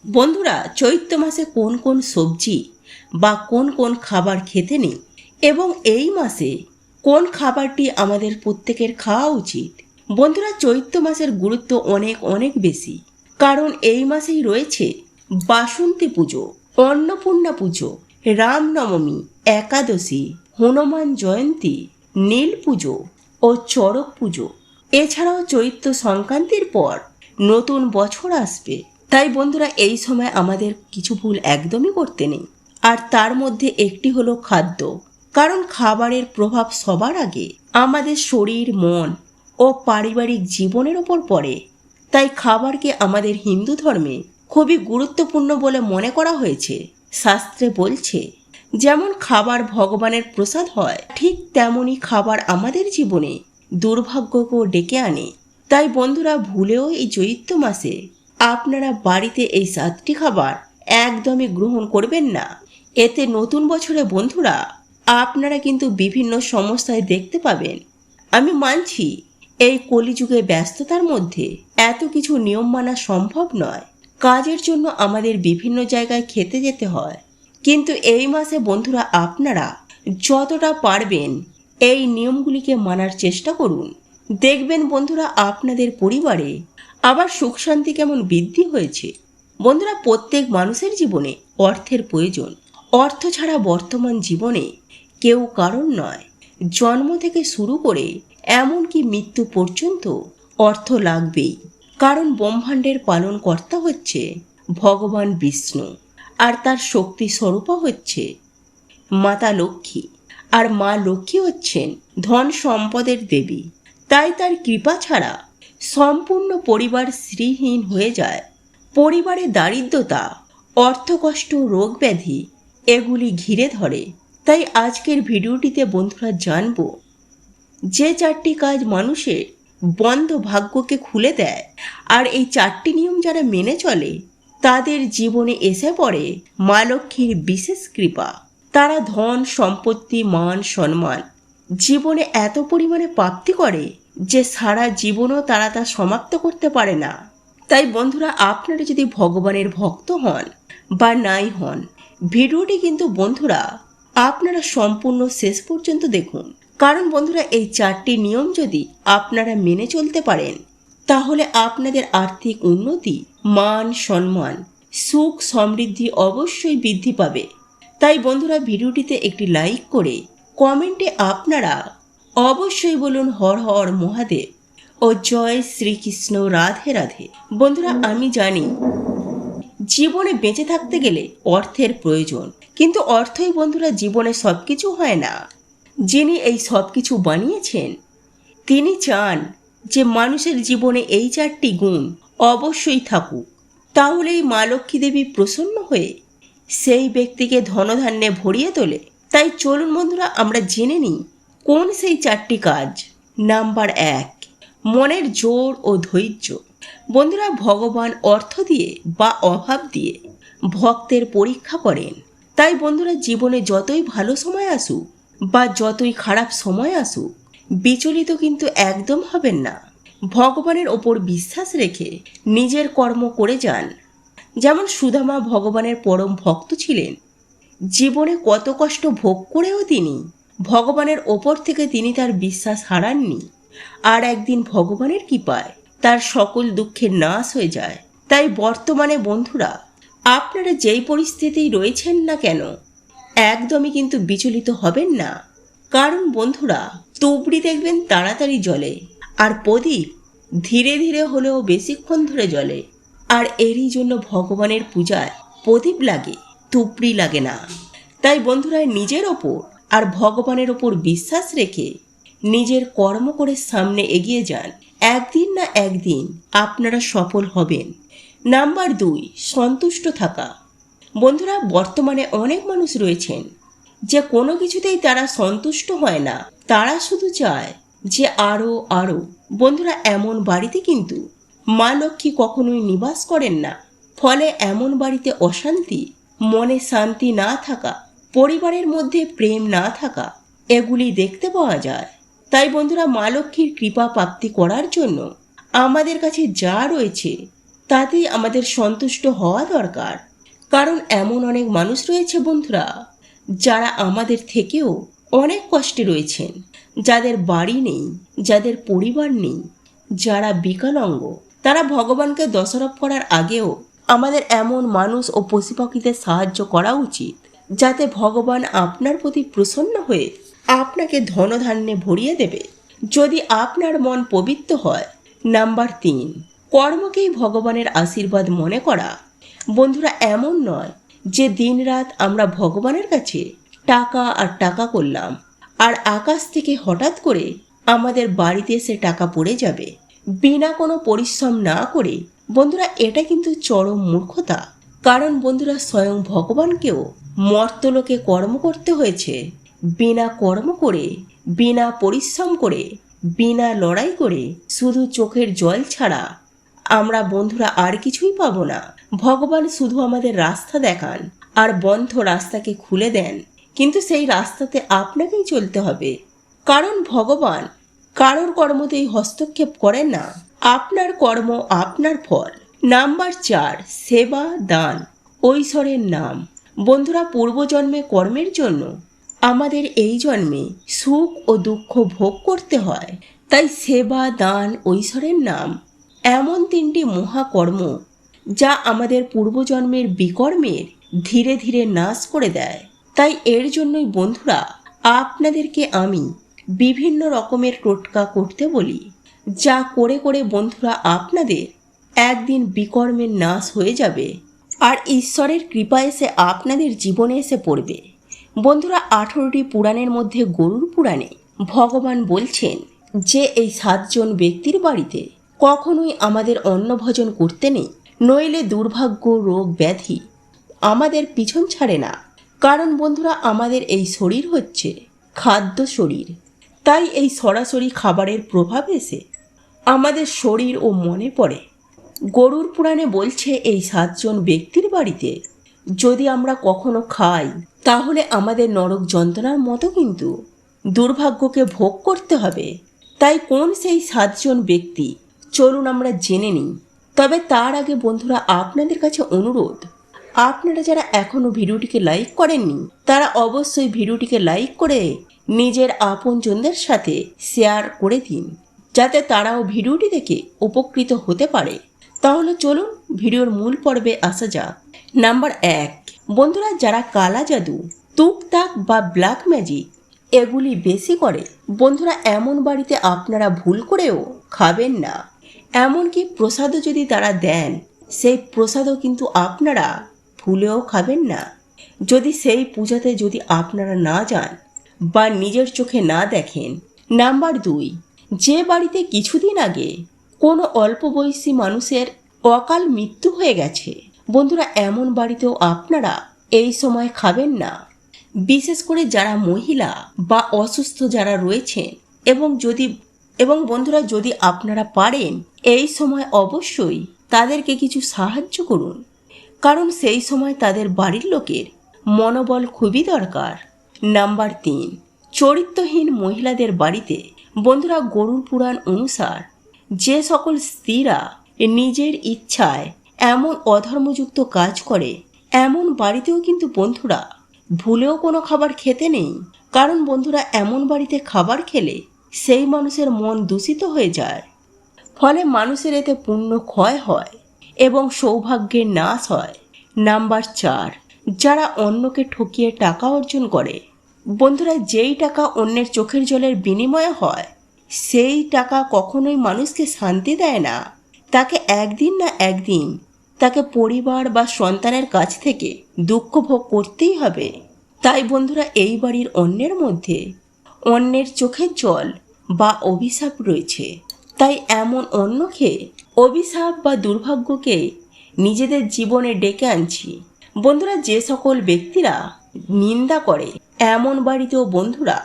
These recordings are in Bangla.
বন্ধুরা, চৈত্র মাসে কোন কোন সবজি বা কোন কোন খাবার খেতে নেই এবং এই মাসে কোন খাবারটি আমাদের প্রত্যেকের খাওয়া উচিত? বন্ধুরা, চৈত্র মাসের গুরুত্ব অনেক অনেক বেশি, কারণ এই মাসেই রয়েছে বাসন্তী পুজো, অন্নপূর্ণা পুজো, রামনবমী, একাদশী, হনুমান জয়ন্তী, নীল পুজো ও চড়ক পুজো। এছাড়াও চৈত্র সংক্রান্তির পর নতুন বছর আসবে। তাই বন্ধুরা, এই সময় আমাদের কিছু ভুল একদমই করতে নেই। আর তার মধ্যে একটি হলো খাদ্য, কারণ খাবারের প্রভাব সবার আগে আমাদের শরীর, মন ও পারিবারিক জীবনের ওপর পড়ে। তাই খাবারকে আমাদের হিন্দু ধর্মে খুবই গুরুত্বপূর্ণ বলে মনে করা হয়েছে। শাস্ত্রে বলছে, যেমন খাবার ভগবানের প্রসাদ হয়, ঠিক তেমনই খাবার আমাদের জীবনে দুর্ভাগ্যকেও ডেকে আনে। তাই বন্ধুরা, ভুলেও এই চৈত্র মাসে আপনারা বাড়িতে এই 7টি খাবার একদমই গ্রহণ করবেন না। এতে নতুন বছরে বন্ধুরা আপনারা কিন্তু বিভিন্ন সমস্যায় দেখতে পাবেন। আমি মানছি, এই কলিযুগে ব্যস্ততার মধ্যে এত কিছু নিয়ম মানা সম্ভব নয়। কাজের জন্য আমাদের বিভিন্ন জায়গায় খেতে যেতে হয়। কিন্তু এই মাসে বন্ধুরা আপনারা যতটা পারবেন এই নিয়মগুলিকে মানার চেষ্টা করুন। দেখবেন বন্ধুরা, আপনাদের পরিবারে আবার সুখ শান্তি কেমন বৃদ্ধি হয়েছে। বন্ধুরা, প্রত্যেক মানুষের জীবনে অর্থের প্রয়োজন। অর্থ ছাড়া বর্তমান জীবনে কেউ কারণ নয়। জন্ম থেকে শুরু করে এমনকি মৃত্যু পর্যন্ত অর্থ লাগবেই, কারণ ব্রহ্মাণ্ডের পালনকর্তা হচ্ছে ভগবান বিষ্ণু, আর তার শক্তি স্বরূপা হচ্ছে মাতা লক্ষ্মী। আর মা লক্ষ্মী হচ্ছেন ধন সম্পদের দেবী। তাই তার কৃপা ছাড়া সম্পূর্ণ পরিবার শ্রীহীন হয়ে যায়। পরিবারে দারিদ্রতা, অর্থকষ্ট, রোগ ব্যাধি এগুলি ঘিরে ধরে। তাই আজকের ভিডিওটিতে বন্ধুরা জানব, যে 4টি কাজ মানুষের বন্ধ ভাগ্যকে খুলে দেয়, আর এই 4টি নিয়ম যারা মেনে চলে তাদের জীবনে এসে পড়ে মা লক্ষ্মীর বিশেষ কৃপা। তারা ধন সম্পত্তি, মান সম্মান জীবনে এত পরিমাণে প্রাপ্তি করে যে সারা জীবনও তারা তা সমাপ্ত করতে পারে না। তাই বন্ধুরা, আপনারা যদি ভগবানের ভক্ত হন বা নাই হন, ভিডিওটি কিন্তু বন্ধুরা আপনারা সম্পূর্ণ শেষ পর্যন্ত দেখুন। কারণ বন্ধুরা, এই 4টি নিয়ম যদি আপনারা মেনে চলতে পারেন, তাহলে আপনাদের আর্থিক উন্নতি, মান সম্মান, সুখ সমৃদ্ধি অবশ্যই বৃদ্ধি পাবে। তাই বন্ধুরা, ভিডিওটিতে একটি লাইক করে কমেন্টে আপনারা অবশ্যই বলুন হর হর মহাদেব ও জয় শ্রীকৃষ্ণ, রাধে রাধে। বন্ধুরা, আমি জানি জীবনে বেঁচে থাকতে গেলে অর্থের প্রয়োজন, কিন্তু অর্থই বন্ধুরা জীবনে সবকিছু হয় না। যিনি এই সব কিছু বানিয়েছেন তিনি চান যে মানুষের জীবনে এই 4টি গুণ অবশ্যই থাকুক। তাহলেই মা লক্ষ্মী দেবী প্রসন্ন হয়ে সেই ব্যক্তিকে ধনধান্যে ভরিয়ে তোলে। তাই চলুন বন্ধুরা, আমরা জেনে নিই কোন সেই 4টি কাজ। নাম্বার 1, মনের জোর ও ধৈর্য। বন্ধুরা, ভগবান অর্থ দিয়ে বা অভাব দিয়ে ভক্তের পরীক্ষা করেন। তাই বন্ধুরা, জীবনে যতই ভালো সময় আসুক বা যতই খারাপ সময় আসুক, বিচলিত কিন্তু একদম হবেন না। ভগবানের ওপর বিশ্বাস রেখে নিজের কর্ম করে যান। যেমন সুদামা ভগবানের পরম ভক্ত ছিলেন। জীবনে কত কষ্ট ভোগ করেও তিনি ভগবানের ওপর থেকে তার বিশ্বাস হারাননি। আর একদিন ভগবানের কৃপায় তার সকল দুঃখের নাশ হয়ে যায়। তাই বর্তমানে বন্ধুরা, আপনারা যেই পরিস্থিতিই রয়েছেন না কেন, একদমই কিন্তু বিচলিত হবেন না। কারণ বন্ধুরা, তুবড়ি দেখবেন তাড়াতাড়ি জ্বলে, আর প্রদীপ ধীরে ধীরে হলেও বেশিক্ষণ ধরে জ্বলে। আর এরই জন্য ভগবানের পূজায় প্রদীপ লাগে, তুবড়ি লাগে না। তাই বন্ধুরা, নিজের ওপর আর ভগবানের ওপর বিশ্বাস রেখে নিজের কর্ম করে সামনে এগিয়ে যান। একদিন না একদিন আপনারা সফল হবেন। নাম্বার 2, সন্তুষ্ট থাকা। বন্ধুরা, বর্তমানে অনেক মানুষ রয়েছেন যে কোনো কিছুতেই তারা সন্তুষ্ট হয় না। তারা শুধু চায় যে আরও আরও। বন্ধুরা, এমন বাড়িতে কিন্তু মা লক্ষ্মী কখনোই নিবাস করেন না। ফলে এমন বাড়িতে অশান্তি, মনে শান্তি না থাকা, পরিবারের মধ্যে প্রেম না থাকা এগুলি দেখতে পাওয়া যায়। তাই বন্ধুরা, মা লক্ষ্মীর কৃপা প্রাপ্তি করার জন্য আমাদের কাছে যা রয়েছে তাতেই আমাদের সন্তুষ্ট হওয়া দরকার। কারণ এমন অনেক মানুষ রয়েছে বন্ধুরা, যারা আমাদের থেকেও অনেক কষ্টে রয়েছেন, যাদের বাড়ি নেই, যাদের পরিবার নেই, যারা বিকলাঙ্গ। তারা ভগবানকে দোষারোপ করার আগেও আমাদের এমন মানুষ ও পশু পাখিদের সাহায্য করা উচিত, যাতে ভগবান আপনার প্রতি প্রসন্ন হয়ে আপনাকে ধনধান্যে ভরিয়ে দেবে, যদি আপনার মন পবিত্র হয়। নাম্বার 3, কর্মকেই ভগবানের আশীর্বাদ মনে করা। বন্ধুরা, এমন নয় যে দিনরাত আমরা ভগবানের কাছে টাকা আর টাকা করলাম, আর আকাশ থেকে হঠাৎ করে আমাদের বাড়িতে এসে টাকা পড়ে যাবে বিনা কোনো পরিশ্রম না করে। বন্ধুরা, এটা কিন্তু চরম মূর্খতা। কারণ বন্ধুরা, স্বয়ং ভগবানকেও মর্তলোকে কর্ম করতে হয়েছে। বিনা কর্ম করে, বিনা পরিশ্রম করে, বিনা লড়াই করে, শুধু চোখের জল ছাড়া আমরা বন্ধুরা আর কিছুই পাবো না। ভগবান শুধু আমাদের রাস্তা দেখান আর বন্ধ রাস্তাকে খুলে দেন, কিন্তু সেই রাস্তাতে আপনাকেই চলতে হবে। কারণ ভগবান কারোর কর্মতেই হস্তক্ষেপ করেন না। আপনার কর্ম আপনার ফল। নাম্বার 4, সেবা দান ঐশ্বরের নাম। বন্ধুরা, পূর্বজন্মে কর্মের জন্য আমাদের এই জন্মে সুখ ও দুঃখ ভোগ করতে হয়। তাই সেবা দান ঐশ্বরের নাম এমন 3টি মহাকর্ম যা আমাদের পূর্বজন্মের বিকর্মের ধীরে ধীরে নাশ করে দেয়। তাই এর জন্যই বন্ধুরা, আপনাদেরকে আমি বিভিন্ন রকমের টোটকা করতে বলি, যা করে করে বন্ধুরা আপনাদের একদিন বিকর্মের নাশ হয়ে যাবে আর ঈশ্বরের কৃপা এসে আপনাদের জীবনে এসে পড়বে। বন্ধুরা, 18টি পুরাণের মধ্যে গরুড় পুরাণে ভগবান বলছেন যে এই 7 জন ব্যক্তির বাড়িতে কখনোই আমাদের অন্নভোজন করতে নেই, নইলে দুর্ভাগ্য, রোগ ব্যাধি আমাদের পিছন ছাড়ে না। কারণ বন্ধুরা, আমাদের এই শরীর হচ্ছে খাদ্য শরীর। তাই এই সরাসরি খাবারের প্রভাব এসে আমাদের শরীর ও মনে পড়ে। গরুড় পুরাণে বলছে এই 7 জন ব্যক্তির বাড়িতে যদি আমরা কখনো খাই, তাহলে আমাদের নরক যন্ত্রণার মতো কিন্তু দুর্ভাগ্যকে ভোগ করতে হবে। তাই কোন সেই 7 জন ব্যক্তি, চলুন আমরা জেনে নিই। তবে তার আগে বন্ধুরা, আপনাদের কাছে অনুরোধ, আপনারা যারা এখনো ভিডিওটিকে লাইক করেননি, তারা অবশ্যই ভিডিওটিকে লাইক করে নিজের আপনজনদের সাথে শেয়ার করে দিন, যাতে তারাও ভিডিওটি দেখে উপকৃত হতে পারে। তাহলে চলুন ভিডিওর মূল পর্বে আসা যাক। নাম্বার 1, বন্ধুরা, যারা কালা জাদু, তুকতাক বা ব্ল্যাক ম্যাজিক এগুলি বেশি করে, বন্ধুরা এমন বাড়িতে আপনারা ভুল করেও খাবেন না। এমনকি প্রসাদও যদি তারা দেন, সেই প্রসাদও কিন্তু আপনারা ভুলেও খাবেন না, যদি সেই পূজাতে যদি আপনারা না যান বা নিজের চোখে না দেখেন। নাম্বার 2, যে বাড়িতে কিছুদিন আগে কোনো অল্প বয়সী মানুষের অকাল মৃত্যু হয়ে গেছে, বন্ধুরা এমন বাড়িতেও আপনারা এই সময় খাবেন না। বিশেষ করে যারা মহিলা বা অসুস্থ যারা রয়েছেন, এবং বন্ধুরা যদি আপনারা পারেন এই সময় অবশ্যই তাদেরকে কিছু সাহায্য করুন, কারণ সেই সময় তাদের বাড়ির লোকের মনোবল খুবই দরকার। নাম্বার 3, চরিত্রহীন মহিলাদের বাড়িতে, বন্ধুরা গরুড় পুরাণ অনুসার যে সকল স্ত্রীরা নিজের ইচ্ছায় এমন অধর্মযুক্ত কাজ করে, এমন বাড়িতেও কিন্তু বন্ধুরা ভুলেও কোনো খাবার খেতে নেই। কারণ বন্ধুরা এমন বাড়িতে খাবার খেলে সেই মানুষের মন দূষিত হয়ে যায়, ফলে মানুষের এতে পুণ্য ক্ষয় হয় এবং সৌভাগ্যের নাশ হয়। নাম্বার 4, যারা অন্যকে ঠকিয়ে টাকা অর্জন করে, বন্ধুরা যেই টাকা অন্যের চোখের জলের বিনিময়ে হয়, সেই টাকা কখনোই মানুষকে শান্তি দেয় না। তাকে একদিন না একদিন তাকে পরিবার বা সন্তানের কাছ থেকে দুঃখ ভোগ করতেই হবে। তাই বন্ধুরা এই বাড়ির অন্যের মধ্যে অন্যের চোখের জল বা অভিশাপ রয়েছে। তাই এমন অন্য খেয়ে অভিশাপ বা দুর্ভাগ্যকে নিজেদের জীবনে ডেকে আনছি। বন্ধুরা যে সকল ব্যক্তিরা নিন্দা করে, এমন বাড়িতেও বন্ধুরা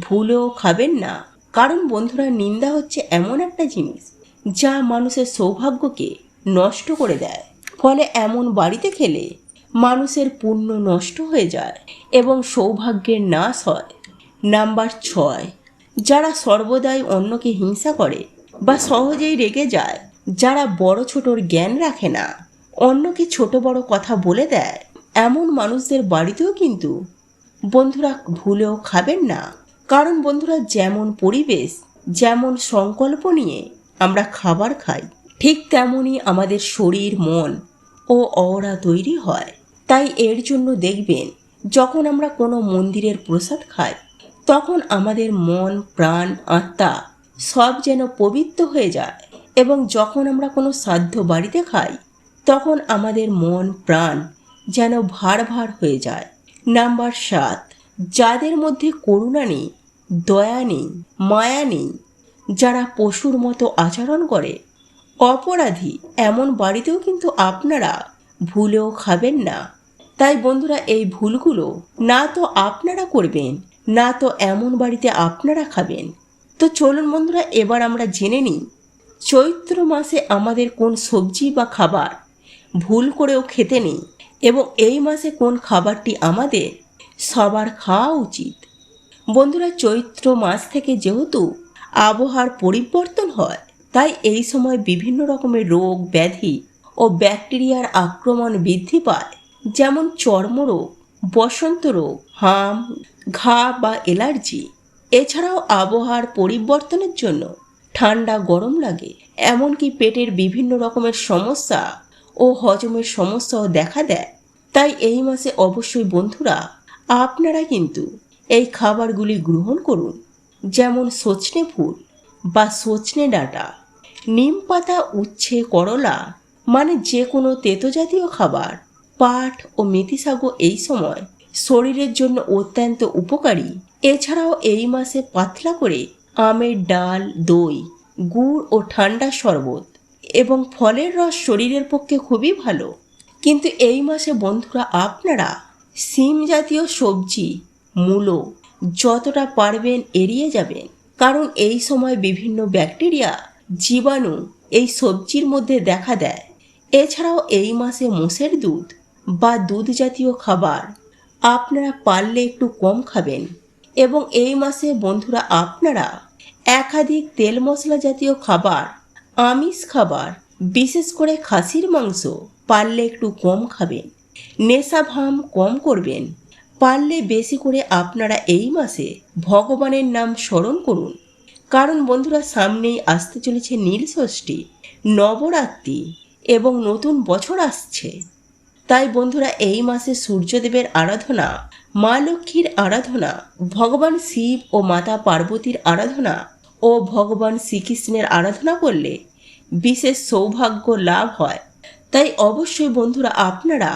ভুলেও খাবেন না। কারণ বন্ধুরা নিন্দা হচ্ছে এমন একটা জিনিস যা মানুষের সৌভাগ্যকে নষ্ট করে দেয়, ফলে এমন বাড়িতে খেলে মানুষের পুণ্য নষ্ট হয়ে যায় এবং সৌভাগ্যের নাশ হয়। নাম্বার 6, যারা সর্বদাই অন্যকে হিংসা করে বা সহজেই রেগে যায়, যারা বড় ছোটর জ্ঞান রাখে না, অন্যকে ছোট বড় কথা বলে দেয়, এমন মানুষদের বাড়িতেও কিন্তু বন্ধুরা ভুলেও খাবেন না। কারণ বন্ধুরা, যেমন পরিবেশ, যেমন সংকল্প নিয়ে আমরা খাবার খাই, ঠিক তেমনই আমাদের শরীর, মন ও অওরা তৈরি হয়। তাই এর জন্য দেখবেন, যখন আমরা কোনো মন্দিরের প্রসাদ খাই, তখন আমাদের মন, প্রাণ, আত্মা সব যেন পবিত্র হয়ে যায়। এবং যখন আমরা কোনো শ্রাদ্ধ বাড়িতে খাই, তখন আমাদের মন, প্রাণ যেন ভার ভার হয়ে যায়। নাম্বার 7, যাদের মধ্যে করুণা নেই, দয়া নেই, মায়া নেই, যারা পশুর মতো আচরণ করে, অপরাধী, এমন বাড়িতেও কিন্তু আপনারা ভুলেও খাবেন না। তাই বন্ধুরা, এই ভুলগুলো না তো আপনারা করবেন, না তো এমন বাড়িতে আপনারা খাবেন। তো চলুন বন্ধুরা, এবার আমরা জেনে নিই চৈত্র মাসে আমাদের কোন সবজি বা খাবার ভুল করেও খেতে নেই, এবং এই মাসে কোন খাবারটি আমাদের সবার খাওয়া উচিত। বন্ধুরা, চৈত্র মাস থেকে যেহেতু আবহাওয়ার পরিবর্তন হয়, তাই এই সময় বিভিন্ন রকমের রোগ, ব্যাধি ও ব্যাকটেরিয়ার আক্রমণ বৃদ্ধি পায়। যেমন চর্মরোগ, বসন্ত রোগ, হাম, ঘা বা অ্যালার্জি। এছাড়াও আবহাওয়ার পরিবর্তনের জন্য ঠান্ডা গরম লাগে, এমনকি পেটের বিভিন্ন রকমের সমস্যা ও হজমের সমস্যাও দেখা দেয়। তাই এই মাসে অবশ্যই বন্ধুরা আপনারা কিন্তু এই খাবারগুলি গ্রহণ করুন। যেমন সজনে ফুল বা সজনে ডাঁটা, নিম পাতা, উচ্ছে, করলা, মানে যে কোনো তেতো জাতীয় খাবার, পাট ও মেথি শাকও এই সময় শরীরের জন্য অত্যন্ত উপকারী। এছাড়াও এই মাসে পাতলা করে আমের ডাল, দই, গুড় ও ঠান্ডা শরবত এবং ফলের রস শরীরের পক্ষে খুবই ভালো। কিন্তু এই মাসে বন্ধুরা আপনারা শিম জাতীয় সবজি, মূলো যতটা পারবেন এড়িয়ে যাবেন। কারণ এই সময় বিভিন্ন ব্যাকটেরিয়া, জীবাণু এই সবজির মধ্যে দেখা দেয়। এছাড়াও এই মাসে মোষের দুধ বা দুধ জাতীয় খাবার আপনারা পারলে একটু কম খাবেন। এবং এই মাসে বন্ধুরা আপনারা একাধিক তেল মশলা জাতীয় খাবার, আমিষ খাবার, বিশেষ করে খাসির মাংস পারলে একটু কম খাবেন। নেশা ভাম কম করবেন। পারলে বেশি করে আপনারা এই মাসে ভগবানের নাম স্মরণ করুন। কারণ বন্ধুরা, সামনেই আসতে চলেছে নীলষষ্ঠী, নবরাত্রি এবং নতুন বছর আসছে। তাই বন্ধুরা, এই মাসে সূর্যদেবের আরাধনা, মা লক্ষ্মীর আরাধনা, ভগবান শিব ও মাতা পার্বতীর আরাধনা ও ভগবান শ্রীকৃষ্ণের আরাধনা করলে বিশেষ সৌভাগ্য লাভ হয়। তাই অবশ্যই বন্ধুরা আপনারা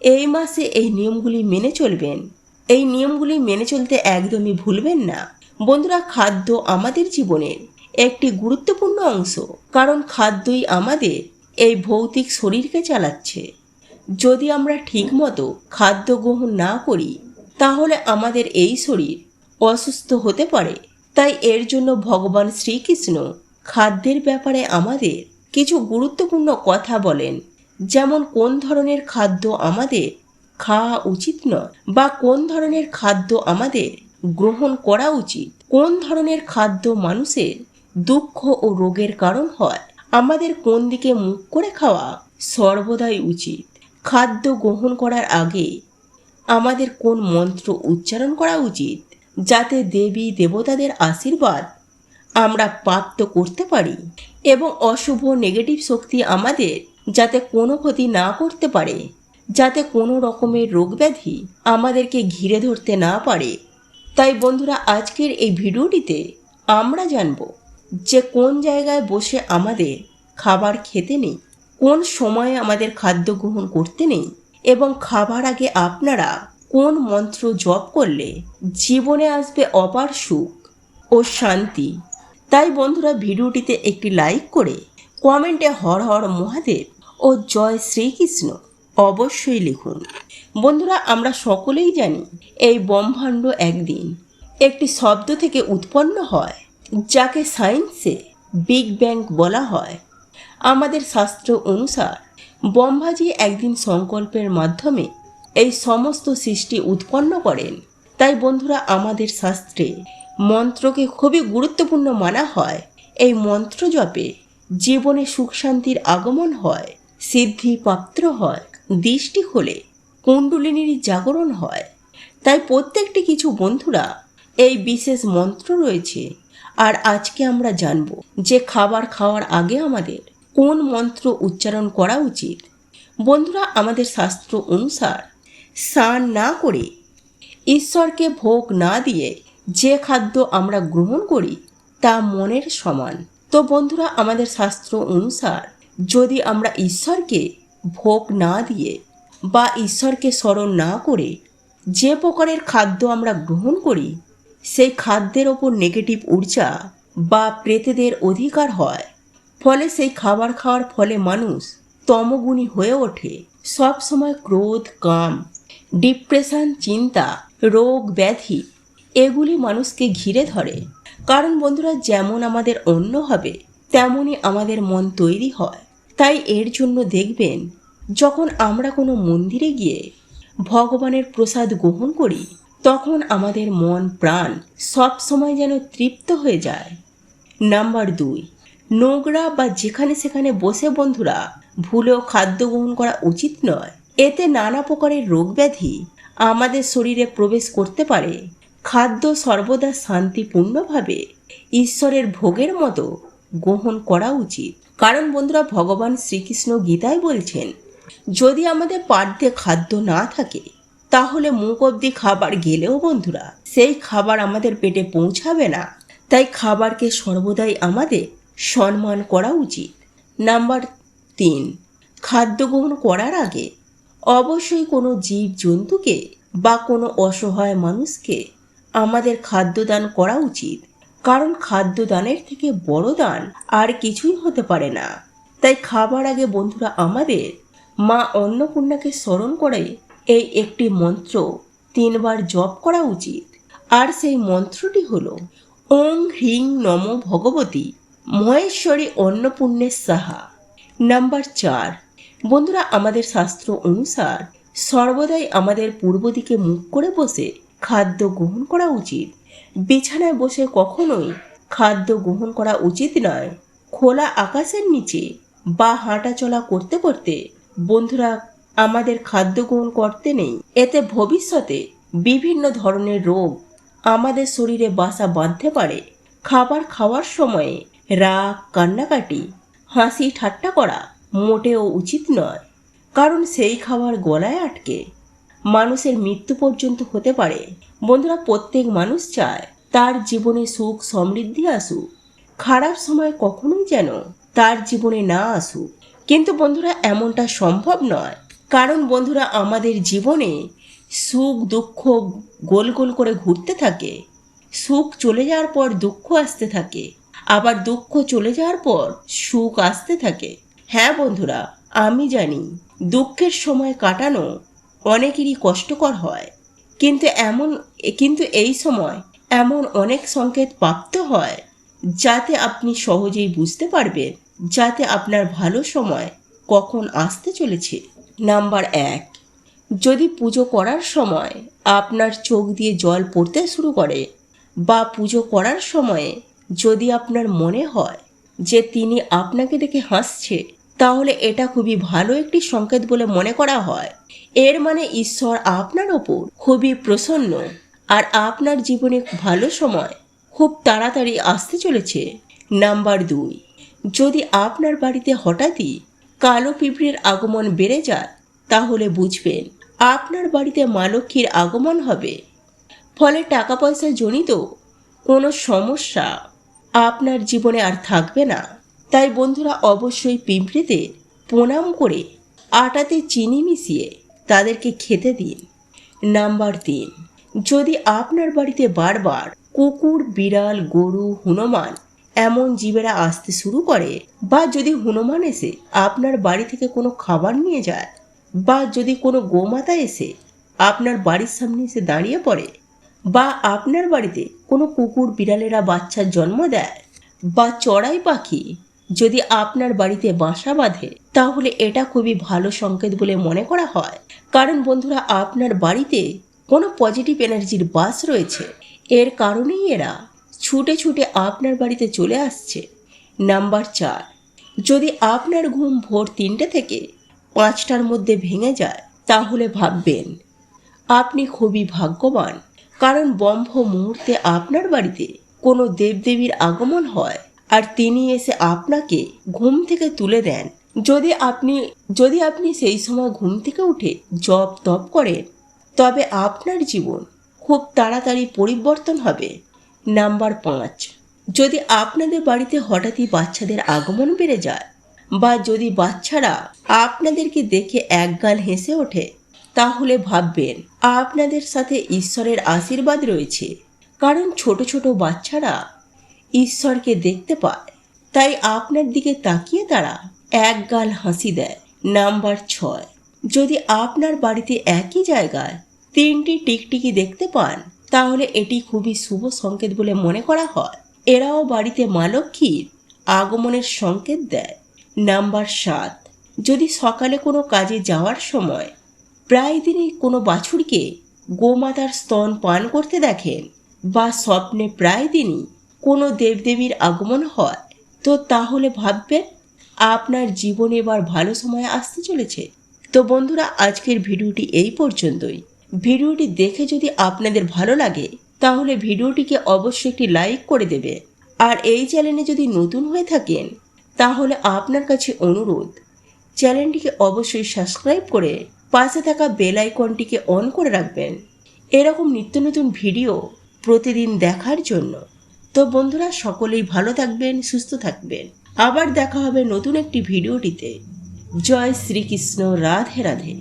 এই মাসে এই নিয়মগুলি মেনে চলবেন। এই নিয়মগুলি মেনে চলতে একদমই ভুলবেন না। বন্ধুরা, খাদ্য আমাদের জীবনের একটি গুরুত্বপূর্ণ অংশ। কারণ খাদ্যই আমাদের এই ভৌতিক শরীরকে চালাচ্ছে। যদি আমরা ঠিকমতো খাদ্য গ্রহণ না করি, তাহলে আমাদের এই শরীর অসুস্থ হতে পারে। তাই এর জন্য ভগবান শ্রীকৃষ্ণ খাদ্যের ব্যাপারে আমাদের কিছু গুরুত্বপূর্ণ কথা বলেন। যেমন কোন ধরনের খাদ্য আমাদের খাওয়া উচিত নয়, বা কোন ধরনের খাদ্য আমাদের গ্রহণ করা উচিত, কোন ধরনের খাদ্য মানুষের দুঃখ ও রোগের কারণ হয়, আমাদের কোন দিকে মুখ করে খাওয়া সর্বদাই উচিত, খাদ্য গ্রহণ করার আগে আমাদের কোন মন্ত্র উচ্চারণ করা উচিত, যাতে দেবী দেবতাদের আশীর্বাদ আমরা প্রাপ্ত করতে পারি, এবং অশুভ নেগেটিভ শক্তি আমাদের যাতে কোনো ক্ষতি না করতে পারে, যাতে কোনো রকমের রোগ ব্যাধি আমাদেরকে ঘিরে ধরতে না পারে। তাই বন্ধুরা, আজকের এই ভিডিওটিতে আমরা জানব যে কোন জায়গায় বসে আমাদের খাবার খেতে নেই, কোন সময়ে আমাদের খাদ্য গ্রহণ করতে নেই, এবং খাবার আগে আপনারা কোন মন্ত্র জপ করলে জীবনে আসবে অপার সুখ ও শান্তি। তাই বন্ধুরা, ভিডিওটিতে একটি লাইক করে কমেন্টে হর হর মহাদেব ও জয় শ্রীকৃষ্ণ অবশ্যই লিখুন। বন্ধুরা, আমরা সকলেই জানি এই ব্রহ্মাণ্ড একদিন একটি শব্দ থেকে উৎপন্ন হয়, যাকে সায়েন্সে বিগ ব্যাং বলা হয়। আমাদের শাস্ত্র অনুসার ব্রহ্মাজি একদিন সংকল্পের মাধ্যমে এই সমস্ত সৃষ্টি উৎপন্ন করেন। তাই বন্ধুরা, আমাদের শাস্ত্রে মন্ত্রকে খুবই গুরুত্বপূর্ণ মানা হয়। এই মন্ত্র জপে জীবনে সুখ শান্তির আগমন হয়, সিদ্ধি প্রাপ্ত হয়, দৃষ্টি খোলে, কুণ্ডলিনীর জাগরণ হয়। তাই প্রত্যেকটি কিছু বন্ধুরা এই বিশেষ মন্ত্র রয়েছে। আর আজকে আমরা জানব যে খাবার খাওয়ার আগে আমাদের কোন মন্ত্র উচ্চারণ করা উচিত। বন্ধুরা, আমাদের শাস্ত্র অনুসার স্নান না করে, ঈশ্বরকে ভোগ না দিয়ে যে খাদ্য আমরা গ্রহণ করি তা মনের সমান। তো বন্ধুরা, আমাদের শাস্ত্র অনুসার যদি আমরা ঈশ্বরকে ভোগ না দিয়ে বা ঈশ্বরকে স্মরণ না করে যে প্রকারের খাদ্য আমরা গ্রহণ করি, সেই খাদ্যের ওপর নেগেটিভ ঊর্জা বা প্রেতেদের অধিকার হয়। ফলে সেই খাবার খাওয়ার ফলে মানুষ তমগুণী হয়ে ওঠে। সব সময় ক্রোধ, কাম, ডিপ্রেশন, চিন্তা, রোগ ব্যাধি এগুলি মানুষকে ঘিরে ধরে। কারণ বন্ধুরা, যেমন আমাদের অন্ন হবে তেমনই আমাদের মন তৈরি হয়। তাই এর জন্য দেখবেন, যখন আমরা কোনো মন্দিরে গিয়ে ভগবানের প্রসাদ গ্রহণ করি তখন আমাদের মন প্রাণ সব সময় যেন তৃপ্ত হয়ে যায়। নাম্বার 2, নোংরা বা যেখানে সেখানে বসে বন্ধুরা ভুলেও খাদ্য গ্রহণ করা উচিত নয়। এতে নানা প্রকারের রোগ ব্যাধি আমাদের শরীরে প্রবেশ করতে পারে। খাদ্য সর্বদা শান্তিপূর্ণভাবে ঈশ্বরের ভোগের মতো গ্রহণ করা উচিত। কারণ বন্ধুরা, ভগবান শ্রীকৃষ্ণ গীতায় বলছেন, যদি আমাদের পাঠ্যে খাদ্য না থাকে তাহলে মুখ অবধি খাবার গেলেও বন্ধুরা সেই খাবার আমাদের পেটে পৌঁছাবে না। তাই খাবারকে সর্বদাই আমাদের সম্মান করা উচিত। নাম্বার 3, খাদ্য গ্রহণ করার আগে অবশ্যই কোনো জীব জন্তুকে বা কোনো অসহায় মানুষকে আমাদের খাদ্যদান করা উচিত। কারণ খাদ্যদানের থেকে বড় দান আর কিছুই হতে পারে না। তাই খাবার আগে বন্ধুরা আমাদের মা অন্নপূর্ণাকে স্মরণ করে এই একটি মন্ত্র 3 বার জপ করা উচিত। আর সেই মন্ত্রটি হলো ওং হ্রিং নমো ভগবতী মহেশ্বরী অন্নপূর্ণে সাহা। নাম্বার 4, বন্ধুরা, আমাদের শাস্ত্র অনুসার সর্বদাই আমাদের পূর্ব দিকে মুখ করে বসে খাদ্য গ্রহণ করা উচিত। বিছানায় বসে কখনোই খাদ্য গ্রহণ করা উচিত নয়। খোলা আকাশের নিচে বা হাঁটা চলা করতে করতে বন্ধুরা আমাদের খাদ্য গ্রহণ করতে নেই। এতে ভবিষ্যতে বিভিন্ন ধরনের রোগ আমাদের শরীরে বাসা বাঁধতে পারে। খাবার খাওয়ার সময়ে রাগ, কান্নাকাটি, হাসি ঠাট্টা করা মোটেও উচিত নয়। কারণ সেই খাবার গলায় আটকে মানুষের মৃত্যু পর্যন্ত হতে পারে। বন্ধুরা, প্রত্যেক মানুষ চায় তার জীবনে সুখ সমৃদ্ধি আসুক, খারাপ সময় কখনোই যেন তার জীবনে না আসুক। কিন্তু বন্ধুরা, এমনটা সম্ভব নয়। কারণ বন্ধুরা, আমাদের জীবনে সুখ দুঃখ গোল গোল করে ঘুরতে থাকে। সুখ চলে যাওয়ার পর দুঃখ আসতে থাকে, আবার দুঃখ চলে যাওয়ার পর সুখ আসতে থাকে। হ্যাঁ বন্ধুরা, আমি জানি দুঃখের সময় কাটানো অনেকেরই কষ্টকর হয়, কিন্তু এই সময় এমন অনেক সংকেত প্রাপ্ত হয় যাতে আপনি সহজেই বুঝতে পারবেন যাতে আপনার ভালো সময় কখন আসতে চলেছে। নাম্বার 1, যদি পুজো করার সময় আপনার চোখ দিয়ে জল পড়তে শুরু করে বা পুজো করার সময়ে যদি আপনার মনে হয় যে তিনি আপনাকে দেখে হাসছে, তাহলে এটা খুবই ভালো একটি সংকেত বলে মনে করা হয়। এর মানে ঈশ্বর আপনার ওপর খুবই প্রসন্ন আর আপনার জীবনে ভালো সময় খুব তাড়াতাড়ি আসতে চলেছে। নাম্বার 2, যদি আপনার বাড়িতে হঠাৎই কালো পিঁপড়ের আগমন বেড়ে যায় তাহলে বুঝবেন আপনার বাড়িতে মা লক্ষ্মীর আগমন হবে। ফলে টাকা পয়সা জনিত কোনো সমস্যা আপনার জীবনে আর থাকবে না। তাই বন্ধুরা, অবশ্যই পিঁপড়েদের প্রণাম করে আটাতে চিনি মিশিয়ে তাদেরকে খেতে দিন। নাম্বার 3, যদি আপনার বাড়িতে বারবার কুকুর, বিড়াল, গরু, হনুমান এমন জীবেরা আসতে শুরু করে, বা যদি হনুমান এসে আপনার বাড়ি থেকে কোনো খাবার নিয়ে যায়, বা যদি কোনো গোমাতা এসে আপনার বাড়ির সামনে এসে দাঁড়িয়ে পড়ে, বা আপনার বাড়িতে কোনো কুকুর বিড়ালেরা বাচ্চার জন্ম দেয়, বা চড়াই পাখি যদি আপনার বাড়িতে বাসা বাঁধে, তাহলে এটা খুবই ভালো সংকেত বলে মনে করা হয়। কারণ বন্ধুরা, আপনার বাড়িতে কোনো পজিটিভ এনার্জির বাস রয়েছে। এর কারণেই এরা ছুটে ছুটে আপনার বাড়িতে চলে আসছে। নাম্বার 4, যদি আপনার ঘুম ভোর 3টে থেকে 5টার মধ্যে ভেঙে যায় তাহলে ভাববেন আপনি খুবই ভাগ্যবান, কারণ ব্রহ্ম মুহূর্তে আপনার বাড়িতে কোনো দেবদেবীর আগমন হয় আর তিনি এসে আপনাকে ঘুম থেকে তুলে দেন। যদি আপনি সেই সময় ঘুম থেকে উঠে জপ তপ করেন তবে আপনার জীবন খুব তাড়াতাড়ি পরিবর্তন হবে। নাম্বার 5, যদি আপনাদের বাড়িতে হঠাৎই বাচ্চাদের আগমন বেড়ে যায় বা যদি বাচ্চারা আপনাদেরকে দেখে একগাল হেসে ওঠে তাহলে ভাববেন আপনাদের সাথে ঈশ্বরের আশীর্বাদ রয়েছে, কারণ ছোট ছোট বাচ্চারা ঈশ্বরকে দেখতে পায়, তাই আপনার দিকে তাকিয়ে তারা একগাল হাসি দেয়। নাম্বার 6, যদি আপনার বাড়িতে একই জায়গায় 3টি টিকটিকি দেখতে পান তাহলে এটি খুবই শুভ সংকেত বলে মনে করা হয়। এরাও বাড়িতে মা লক্ষ্মীর আগমনের সংকেত দেয়। নাম্বার 7, যদি সকালে কোনো কাজে যাওয়ার সময় প্রায় দিনই কোনো বাছুরকে গোমাতার স্তন পান করতে দেখেন বা স্বপ্নে প্রায় দিনই কোনো দেবদেবীর আগমন হয় তো তাহলে ভাববেন আপনার জীবনে এবার ভালো সময় আসতে চলেছে। তো বন্ধুরা, আজকের ভিডিওটি এই পর্যন্তই। ভিডিওটি দেখে যদি আপনাদের ভালো লাগে তাহলে ভিডিওটিকে অবশ্যই একটি লাইক করে দেবে। আর এই চ্যানেলে যদি নতুন হয়ে থাকেন তাহলে আপনার কাছে অনুরোধ, চ্যানেলটিকে অবশ্যই সাবস্ক্রাইব করে পাশে থাকা বেল আইকনটিকে অন করে রাখবেন এরকম নিত্য নতুন ভিডিও প্রতিদিন দেখার জন্য। তো বন্ধুরা, সকলেই ভালো থাকবেন, সুস্থ থাকবেন। আবার দেখা হবে নতুন একটি ভিডিওটিতে। জয় শ্রীকৃষ্ণ। রাধে রাধে।